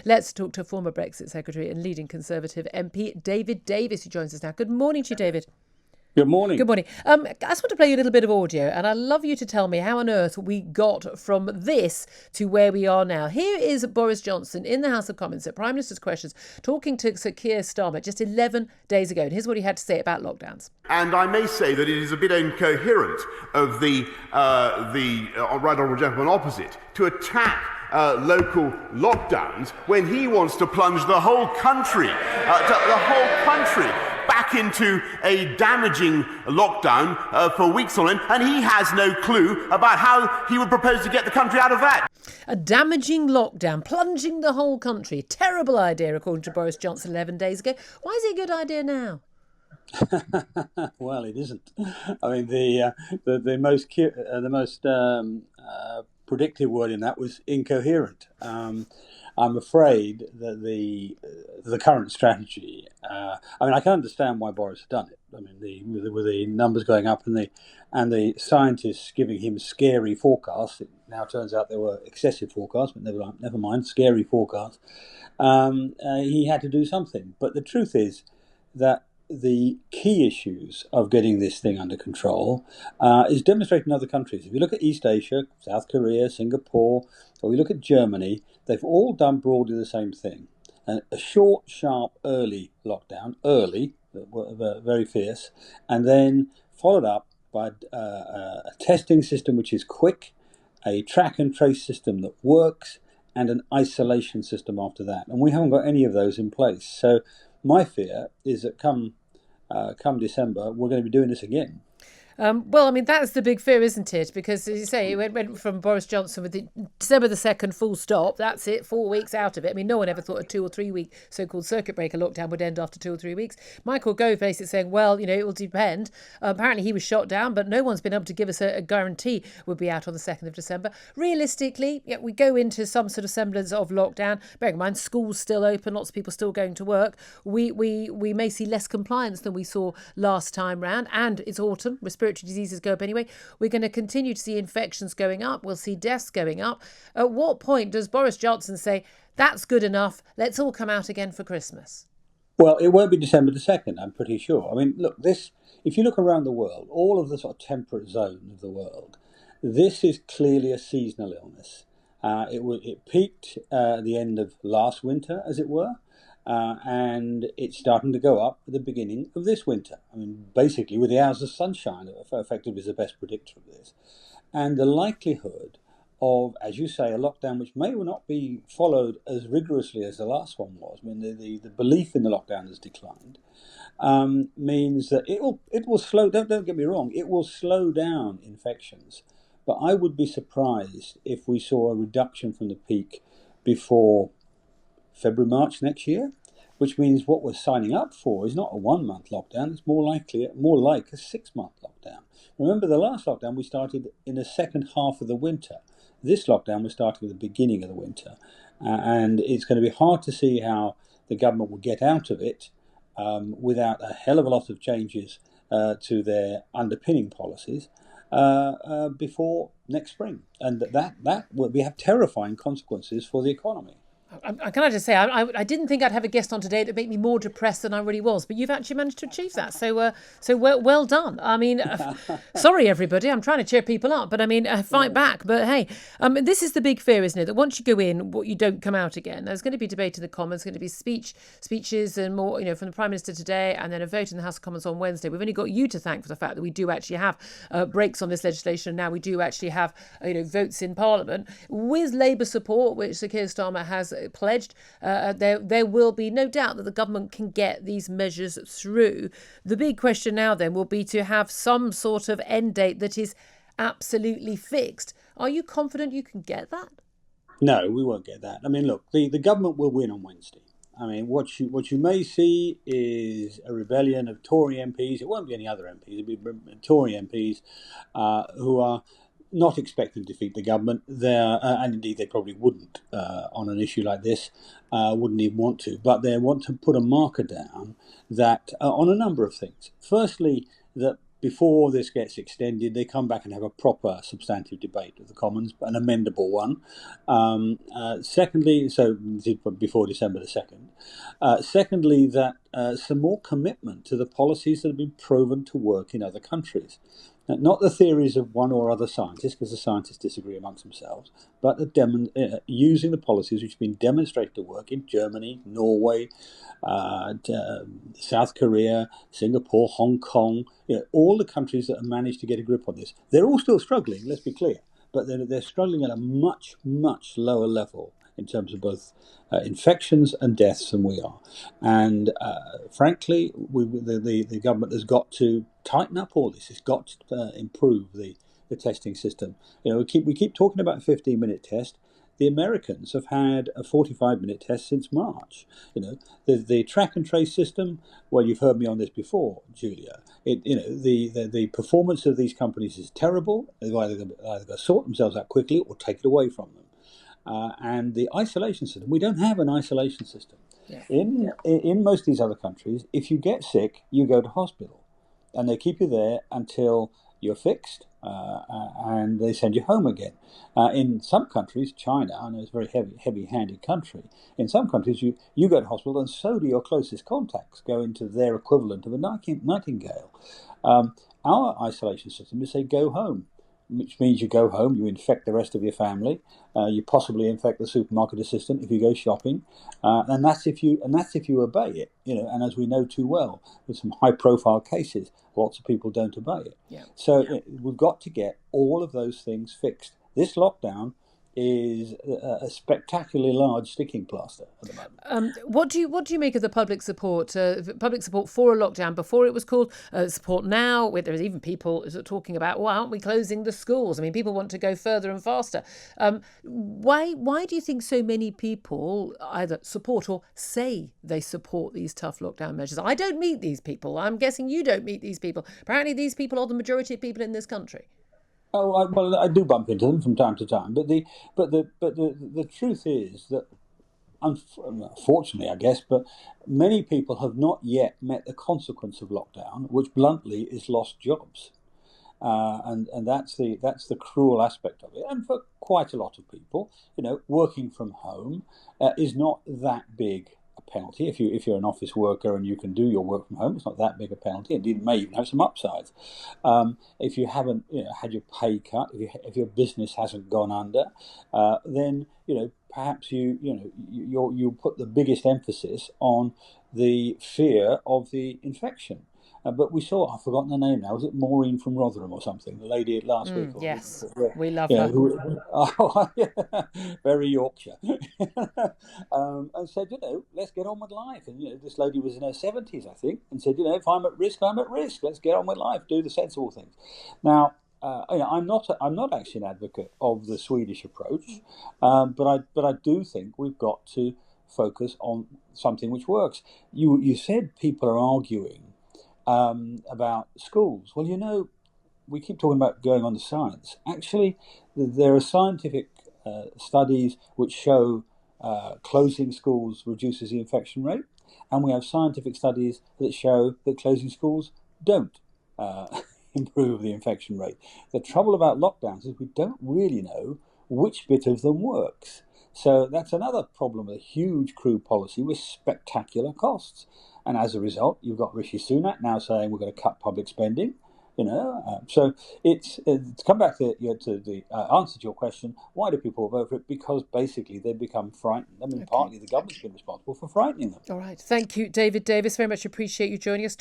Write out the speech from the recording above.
Let's talk to former Brexit Secretary and leading Conservative MP David Davis, who joins us now. Good morning to you, David. Good morning. Good morning. I just want to play you a little bit of audio, and I'd love you to tell me how on earth we got from this to where we are now. Here is Boris Johnson in the House of Commons at Prime Minister's Questions talking to Sir Keir Starmer just 11 days ago. And here's what he had to say about lockdowns. And I may say that it is a bit incoherent of the right honourable gentleman opposite to attack local lockdowns when he wants to plunge the whole country back into a damaging lockdown for weeks on end, and he has no clue about how he would propose to get the country out of that. A damaging lockdown, plunging the whole country. Terrible idea, according to Boris Johnson 11 days ago. Why is it a good idea now? Well, it isn't. I mean, the most predictive word in that was incoherent. I'm afraid that the current strategy. I can understand why Boris has done it. I mean, with the numbers going up and the scientists giving him scary forecasts. It now turns out they were excessive forecasts, but never mind, scary forecasts. He had to do something. But the truth is that the key issues of getting this thing under control is demonstrated in other countries. If you look at East Asia, South Korea, Singapore, or you look at Germany, they've all done broadly the same thing. A short, sharp, early lockdown, very fierce, and then followed up by a testing system which is quick, a track and trace system that works, and an isolation system after that. And we haven't got any of those in place. So my fear is that come December, we're going to be doing this again. Well, I mean, that's the big fear, isn't it? Because, as you say, it went from Boris Johnson with the December the 2nd, full stop. That's it, 4 weeks out of it. I mean, no one ever thought a 2 or 3 week so-called circuit breaker lockdown would end after 2 or 3 weeks. Michael Gove basically saying, well, it will depend. Apparently he was shot down, but no one's been able to give us a guarantee we'll be out on the 2nd of December. Realistically, we go into some sort of semblance of lockdown. Bearing in mind, schools still open, lots of people still going to work. We may see less compliance than we saw last time round, and it's autumn. Respiratory diseases go up anyway. We're going to continue to see infections going up. We'll see deaths going up. At what point does Boris Johnson say, that's good enough, let's all come out again for Christmas? Well, it won't be December the 2nd, I'm pretty sure. I mean, look, if you look around the world, all of the sort of temperate zone of the world, this is clearly a seasonal illness. It peaked at the end of last winter, as it were. And it's starting to go up at the beginning of this winter. I mean, basically, with the hours of sunshine, effectively is the best predictor of this. And the likelihood of, as you say, a lockdown which may or not be followed as rigorously as the last one was, I mean, the belief in the lockdown has declined, means that it will slow. Don't get me wrong, it will slow down infections. But I would be surprised if we saw a reduction from the peak before February, March next year, which means what we're signing up for is not a 1 month lockdown, it's more like a 6 month lockdown. Remember, the last lockdown we started in the second half of the winter. This lockdown we started at the beginning of the winter. And it's going to be hard to see how the government will get out of it without a hell of a lot of changes to their underpinning policies before next spring. And that will have terrifying consequences for the economy. Can I just say, I didn't think I'd have a guest on today that made me more depressed than I really was, but you've actually managed to achieve that. So well done. I mean, sorry, everybody. I'm trying to cheer people up, but I mean, fight back. But hey, this is the big fear, isn't it? That once you go in, you don't come out again. There's going to be debate in the Commons, going to be speeches and more, from the Prime Minister today, and then a vote in the House of Commons on Wednesday. We've only got you to thank for the fact that we do actually have breaks on this legislation, and now we do actually have votes in Parliament with Labour support, which Sir Keir Starmer has pledged. There will be no doubt that the government can get these measures through. The big question now then will be to have some sort of end date that is absolutely fixed. Are you confident you can get that? No, we won't get that. I mean, look, the government will win on Wednesday. I mean, what you may see is a rebellion of Tory MPs. It won't be any other MPs. It'll be Tory MPs who are not expecting to defeat the government there, and indeed they probably wouldn't on an issue like this, wouldn't even want to, but they want to put a marker down that on a number of things. Firstly, that before this gets extended, they come back and have a proper substantive debate of the Commons, an amendable one. Secondly, so before December the 2nd. Secondly, that some more commitment to the policies that have been proven to work in other countries. Not the theories of one or other scientists, because the scientists disagree amongst themselves, but using the policies which have been demonstrated to work in Germany, Norway, South Korea, Singapore, Hong Kong, all the countries that have managed to get a grip on this. They're all still struggling, let's be clear, but they're struggling at a much, much lower level in terms of both infections and deaths than we are. And frankly, the government has got to tighten up all this. It's got to improve the testing system. We keep talking about a 15-minute test. The Americans have had a 45-minute test since March. The track and trace system. Well, you've heard me on this before, Julia. The performance of these companies is terrible. They've either got to sort themselves out quickly or take it away from them. And the isolation system. We don't have an isolation system. Yeah. In most of these other countries, if you get sick, you go to hospital, and they keep you there until you're fixed, and they send you home again. In some countries, China, I know it's a very heavy-handed country. In some countries, you go to hospital, and so do your closest contacts go into their equivalent of a nightingale. Our isolation system is say go home, which means you go home, you infect the rest of your family, you possibly infect the supermarket assistant if you go shopping, and that's if you obey it. And as we know too well, with some high-profile cases, lots of people don't obey it. Yeah. So we've got to get all of those things fixed. This lockdown is a spectacularly large sticking plaster at the moment. What do you make of the public support for a lockdown? Before it was called support now, where there's even people talking about, well, aren't we closing the schools? I mean, people want to go further and faster. Why do you think so many people either support or say they support these tough lockdown measures? I don't meet these people. I'm guessing you don't meet these people. Apparently, these people are the majority of people in this country. Oh, I do bump into them from time to time, but the truth is that, unfortunately, I guess, but many people have not yet met the consequence of lockdown, which bluntly is lost jobs, and that's the cruel aspect of it. And for quite a lot of people, working from home is not that big a penalty. If you're an office worker and you can do your work from home, it's not that big a penalty. Indeed, it may even have some upsides. If you haven't had your pay cut, if your business hasn't gone under, then perhaps you put the biggest emphasis on the fear of the infection. But we saw, I've forgotten the name now, was it Maureen from Rotherham or something, the lady last week? Yes, we love her. Very Yorkshire. And said, let's get on with life. And this lady was in her 70s, I think, and said, if I'm at risk, I'm at risk. Let's get on with life, do the sensible things. Now, I'm not actually an advocate of the Swedish approach, but I do think we've got to focus on something which works. You said people are arguing about schools. Well, we keep talking about going on to science. Actually, there are scientific studies which show closing schools reduces the infection rate, and we have scientific studies that show that closing schools don't improve the infection rate. The trouble about lockdowns is we don't really know which bit of them works. So that's another problem with a huge crude policy with spectacular costs. And as a result, you've got Rishi Sunak now saying we're going to cut public spending. So it's to come back to the answer to your question. Why do people vote for it? Because basically they become frightened. I mean, partly the government's been responsible for frightening them. All right. Thank you, David Davis. Very much appreciate you joining us.